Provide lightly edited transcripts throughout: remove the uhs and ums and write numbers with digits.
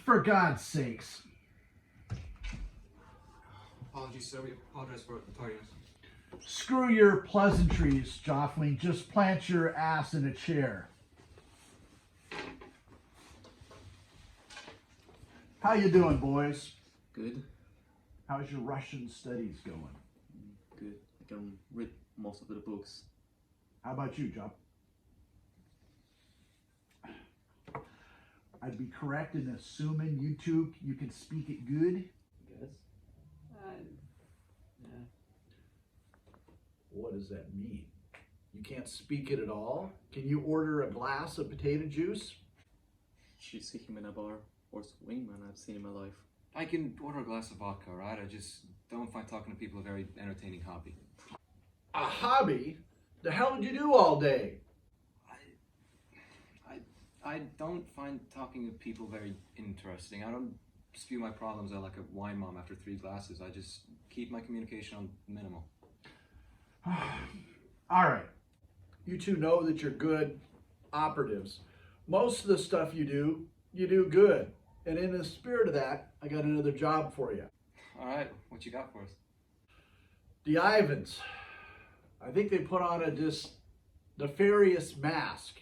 For God's sakes. Apologies, sir. We apologize for the tardiness. Screw your pleasantries, Joffling. Just plant your ass in a chair. How you doing, boys? Good. How's your Russian studies going? Good. I can read most of the books. How about you, Job? I'd be correct in assuming you can speak it good? Yes. Yeah. What does that mean? You can't speak it at all? Can you order a glass of potato juice? You see him in a bar or wingman I've seen in my life. I can order a glass of vodka, right? I just don't find talking to people a very entertaining hobby. A hobby? The hell did you do all day? I don't find talking to people very interesting. I don't spew my problems out like a wine mom after 3 glasses. I just keep my communication on minimal. All right. You two know that you're good operatives. Most of the stuff you do good. And in the spirit of that, I got another job for you. All right, what you got for us? The Ivans. I think they put on this nefarious mask,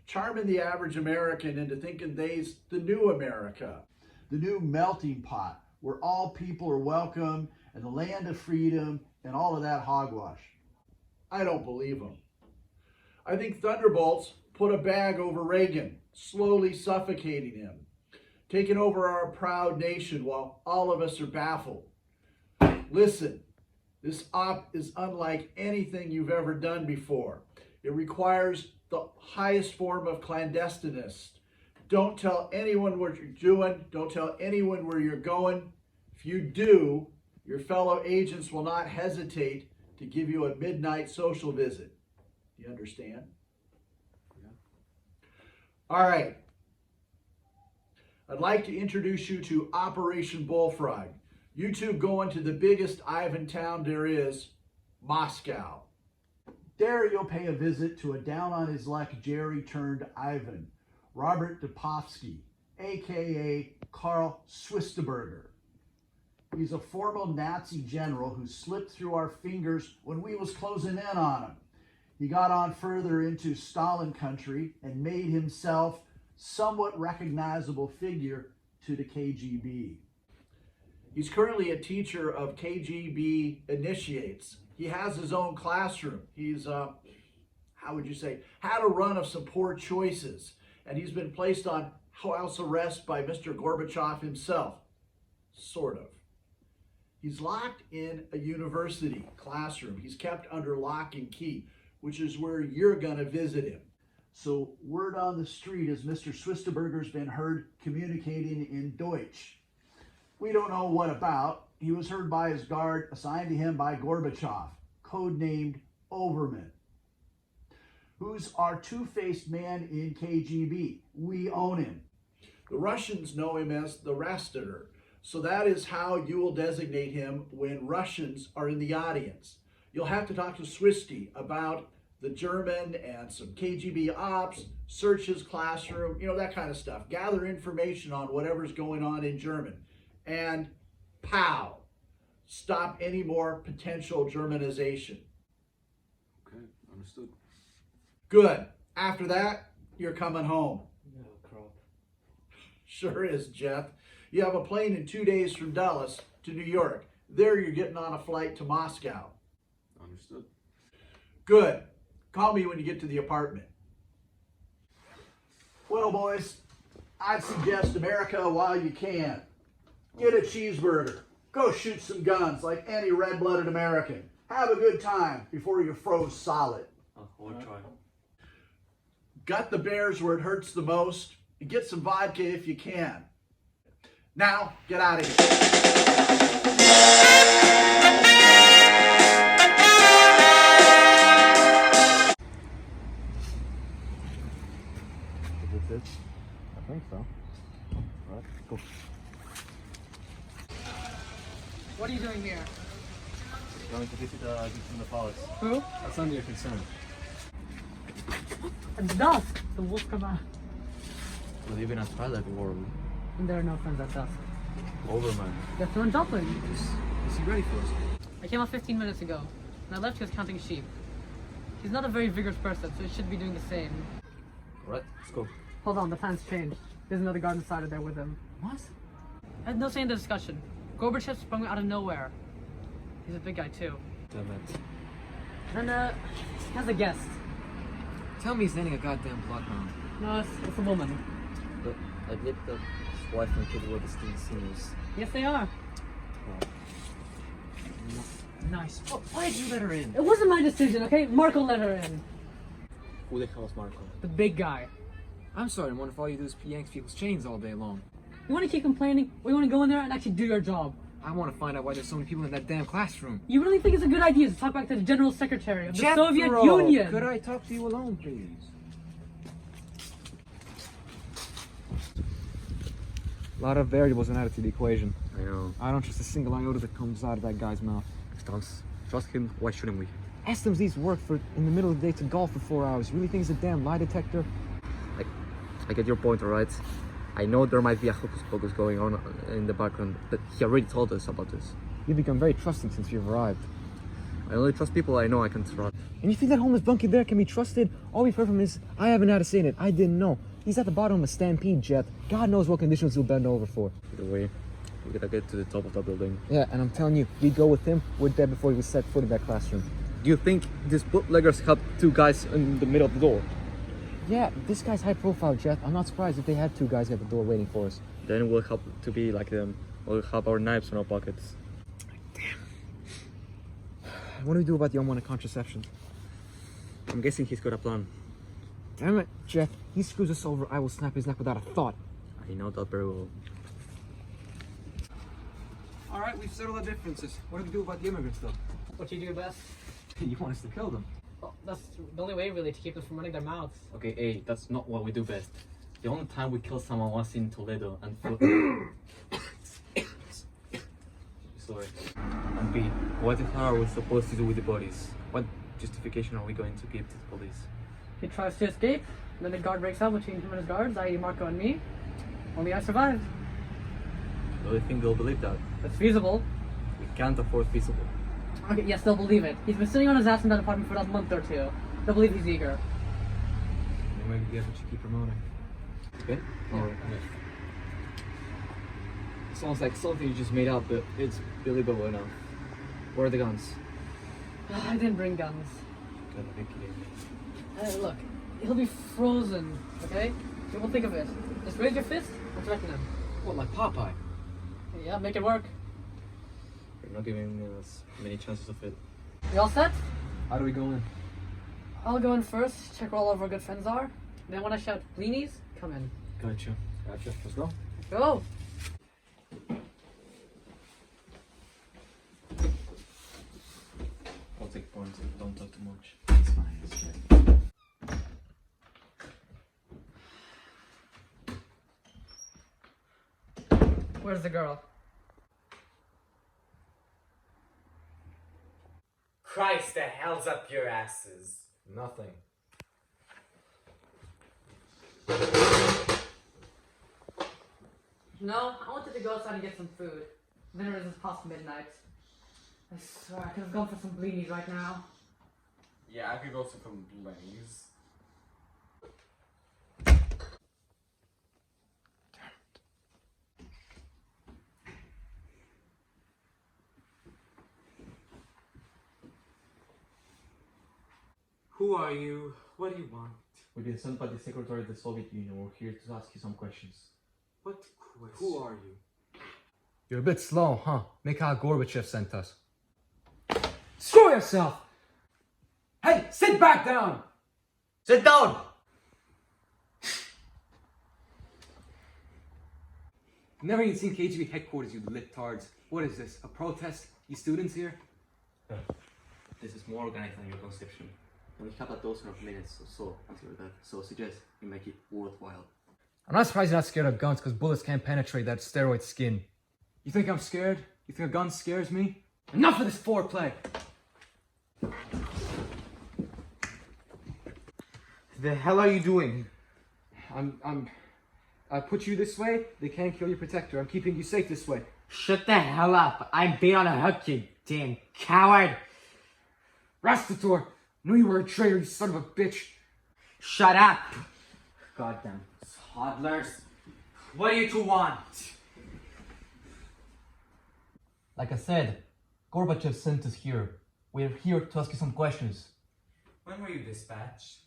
charming the average American into thinking they's the new America, the new melting pot, where all people are welcome and the land of freedom and all of that hogwash. I don't believe them. I think Thunderbolts put a bag over Reagan, slowly suffocating him, taking over our proud nation while all of us are baffled. Listen, this op is unlike anything you've ever done before. It requires the highest form of clandestineness. Don't tell anyone what you're doing. Don't tell anyone where you're going. If you do, your fellow agents will not hesitate to give you a midnight social visit. Do you understand? Yeah. All right. I'd like to introduce you to Operation Bullfrog. You two going to the biggest Ivan town there is, Moscow. There you'll pay a visit to a down-on-his-luck Jerry turned Ivan, Robert Dupovsky, a.k.a. Karl Swisterberger. He's a former Nazi general who slipped through our fingers when we was closing in on him. He got on further into Stalin country and made himself somewhat recognizable figure to the KGB. He's currently a teacher of KGB initiates. He has his own classroom. He's, how would you say, had a run of some poor choices. And he's been placed on house arrest by Mr. Gorbachev himself. Sort of. He's locked in a university classroom. He's kept under lock and key, which is where you're going to visit him. So word on the street is Mr. Swisterberger's been heard communicating in Deutsch. We don't know what about. He was heard by his guard assigned to him by Gorbachev, codenamed Overman. Who's our two-faced man in KGB? We own him. The Russians know him as the Rastater, so that is how you will designate him when Russians are in the audience. You'll have to talk to Swisty about the German and some KGB ops, search his classroom, you know, that kind of stuff. Gather information on whatever's going on in German. And pow, stop any more potential Germanization. Okay, understood. Good. After that, you're coming home. No crap. Sure is, Jeff. You have a plane in 2 days from Dallas to New York. There you're getting on a flight to Moscow. Understood. Good. Call me when you get to the apartment. Well, boys, I'd suggest America while you can. Get a cheeseburger. Go shoot some guns like any red-blooded American. Have a good time before you're froze solid. We'll try. Gut the bears where it hurts the most, and get some vodka if you can. Now, get out of here. Is this it? I think so. All right, go. What are you doing here? Going to visit the palace. Who? That's none of your concern. It's dusk. The wolf come out. We live in a twilight world. And there are no friends at dusk. Over, man. Lieutenant Joplin. Is he ready for us? I came out 15 minutes ago, and I left he was counting sheep. He's not a very vigorous person, so he should be doing the same. Alright, let's go. Hold on, the plan's changed. There's another guard inside there with him. What? I had no say in the discussion. Gorbachev sprung out of nowhere. He's a big guy too. Damn it. And he has a guest. Tell me he's ending a goddamn plot now. No, it's a woman. But I believe that his wife and kid were the still seniors. Yes, they are. Nice. Oh, why did you let her in? It wasn't my decision, okay? Marco let her in. Who the hell is Marco? The big guy. I'm sorry, I wonder if all you do is yank people's chains all day long. You want to keep complaining, or you want to go in there and actually do your job? I want to find out why there's so many people in that damn classroom. You really think it's a good idea to talk back to the General Secretary of the Jethro, Soviet Union? Could I talk to you alone, please? A lot of variables added to the equation. I know. I don't trust a single iota that comes out of that guy's mouth. Trust him, why shouldn't we? Estim's these work for in the middle of the day to golf for 4 hours. You really think it's a damn lie detector? I get your point, alright? I know there might be a hocus pocus going on in the background, but he already told us about this. You've become very trusting since you've arrived. I only trust people I know I can trust. And you think that homeless bunkie there can be trusted? All we've heard from him is, I haven't had a say in it. I didn't know. He's at the bottom of a stampede, Jet. God knows what conditions he'll bend over for. Either way, we gotta get to the top of that building. Yeah, and I'm telling you, we go with him, we're dead before we set foot in that classroom. Do you think these bootleggers have two guys in the middle of the door? Yeah, this guy's high profile, Jet. I'm not surprised if they had two guys at the door waiting for us. Then we'll have to be like them. We'll have our knives in our pockets. What do we do about the unwanted contraception? I'm guessing he's got a plan. Damn it, Jet. He screws us over, I will snap his neck without a thought. I know that very well. Alright, we've settled our differences. What do we do about the immigrants, though? What you do best? You want us to kill them? Well, that's the only way, really, to keep them from running their mouths. Okay, A, that's not what we do best. The only time we killed someone was in Toledo and sorry. And B, what the hell are we supposed to do with the bodies? What justification are we going to give to the police? He tries to escape, then the guard breaks out between him and his guards, i.e. Marco and me. Only I survived. Do you think they'll believe that? It's feasible. We can't afford feasible. Okay, yes, they'll believe it. He's been sitting on his ass in that apartment for the last month or two. They'll believe he's eager. Maybe that's what you keep promoting. Okay? Yeah. Sounds like something you just made up, but it's believable enough. Where are the guns? I didn't bring guns. Gotta be kidding me. Look, he'll be frozen, okay? You won't think of it. Just raise your fist and threaten him. What, like Popeye? Yeah, make it work. You're not giving us many chances of it. You all set? How do we go in? I'll go in first, check where all of our good friends are. Then when I shout, "Bleenies," come in. Gotcha. Let's go. Go! I'll take points if you don't talk too much. It's fine, it's fine. Where's the girl? Christ, the hell's up your asses? Nothing. No, I wanted to go outside and get some food. Dinner is past midnight. I swear, I could have gone for some bleenies right now. Yeah, I could go for some blaze. Who are you? What do you want? We've been sent by the Secretary of the Soviet Union. We're here to ask you some questions. What question? Who are you? You're a bit slow, huh? Mikhail Gorbachev sent us. Screw yourself! Hey, sit back down! Sit down! Never even seen KGB headquarters, you libtards. What is this, a protest? You students here? This is more organized than your conception. We have a dozen of minutes or so until that, so I suggest you make it worthwhile. I'm not surprised you're not scared of guns, because bullets can't penetrate that steroid skin. You think I'm scared? You think a gun scares me? Enough of this foreplay! The hell are you doing? I'm I put you this way, they can't kill your protector. I'm keeping you safe this way. Shut the hell up. I'm bait on a hook, you damn coward. Rastator! Knew you were a traitor, you son of a bitch. Shut up. Goddamn toddlers. What do you two want? Like I said, Gorbachev sent us here. We're here to ask you some questions. When were you dispatched?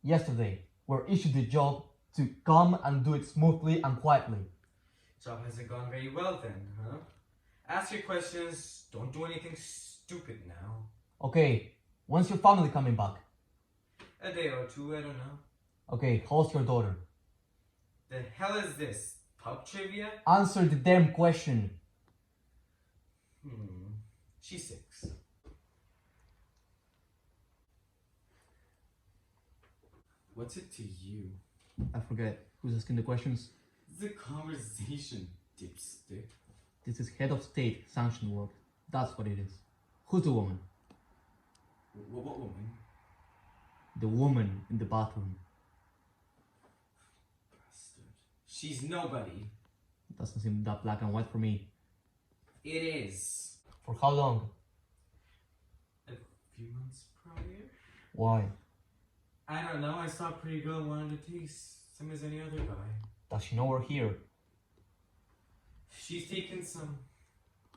Yesterday, we're issued the job to come and do it smoothly and quietly. Job hasn't gone very well then, huh? Ask your questions, don't do anything stupid now. Okay, when's your family coming back? A day or two, I don't know. Okay, how's your daughter? The hell is this? Pub trivia? Answer the damn question. She's 6. What's it to you? I forget. Who's asking the questions? The conversation, dipstick. This is head of state sanctioned work. That's what it is. Who's the woman? What woman? The woman in the bathroom. Bastard. She's nobody. Doesn't seem that black and white for me. It is. For how long? A few months prior? Why? I don't know, I saw a pretty girl and wanted to taste, same as any other guy. Does she know we're here? She's taken some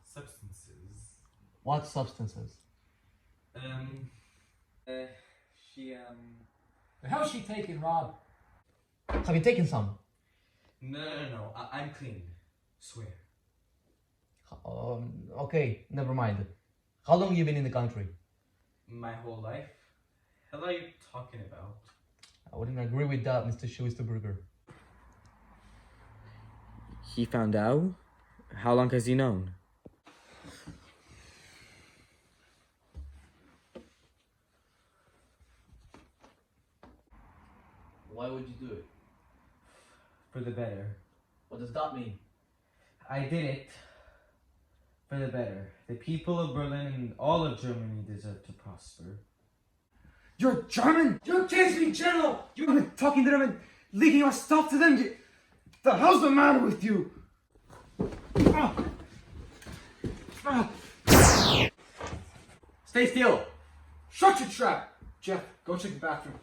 substances. What substances? The hell's she taking, Rob? Have you taken some? No, I'm clean. Swear. Okay, never mind. How long you been in the country? My whole life? Hell are you talking about? I wouldn't agree with that, Mr. Schwisterberger. He found out? How long has he known? Why would you do it? For the better. What does that mean? I did it for the better. The people of Berlin and all of Germany deserve to prosper. You're German? You're KGB general! You've been talking to them and leaking your stuff to them? The hell's the matter with you? Stay still! Shut your trap! Jeff, go check the bathroom.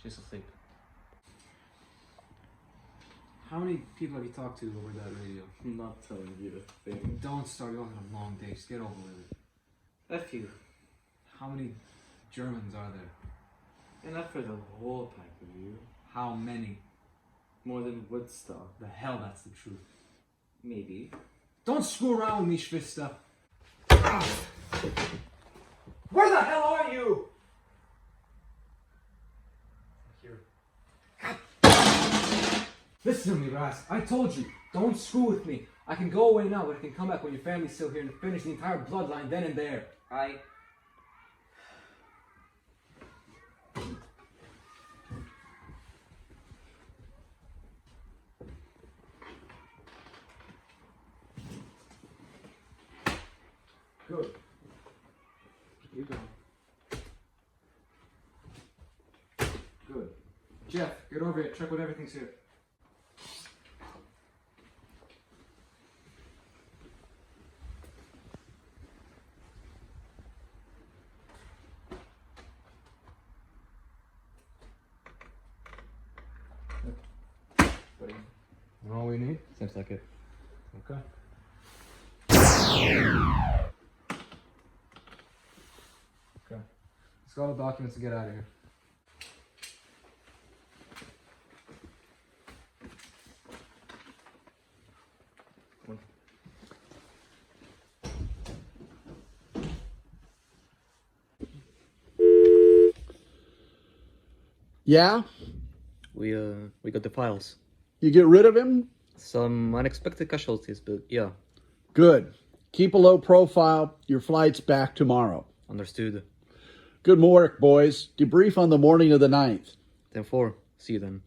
She's asleep. How many people have you talked to over that radio? I'm not telling you the thing. Don't start. You're on a long day. Just get over with it. A few. How many Germans are there? Enough for the whole pack of you. How many? More than Woodstock. The hell, that's the truth. Maybe. Don't screw around with me, Schwista. Where the hell are you? Here. Listen to me, Raz. I told you, don't screw with me. I can go away now, but I can come back when your family's still here and finish the entire bloodline then and there. Good. You go. Good. Jeff, get over here. Check what everything's here. All we need? Seems like it. Okay. Okay. Let's go all the documents and get out of here. Yeah? We got the files. You get rid of him? Some unexpected casualties, but yeah, Good. Keep a low profile. Your flight's back tomorrow. understood. Good work, boys. Debrief on the morning of the 9th. 10-4. See you then.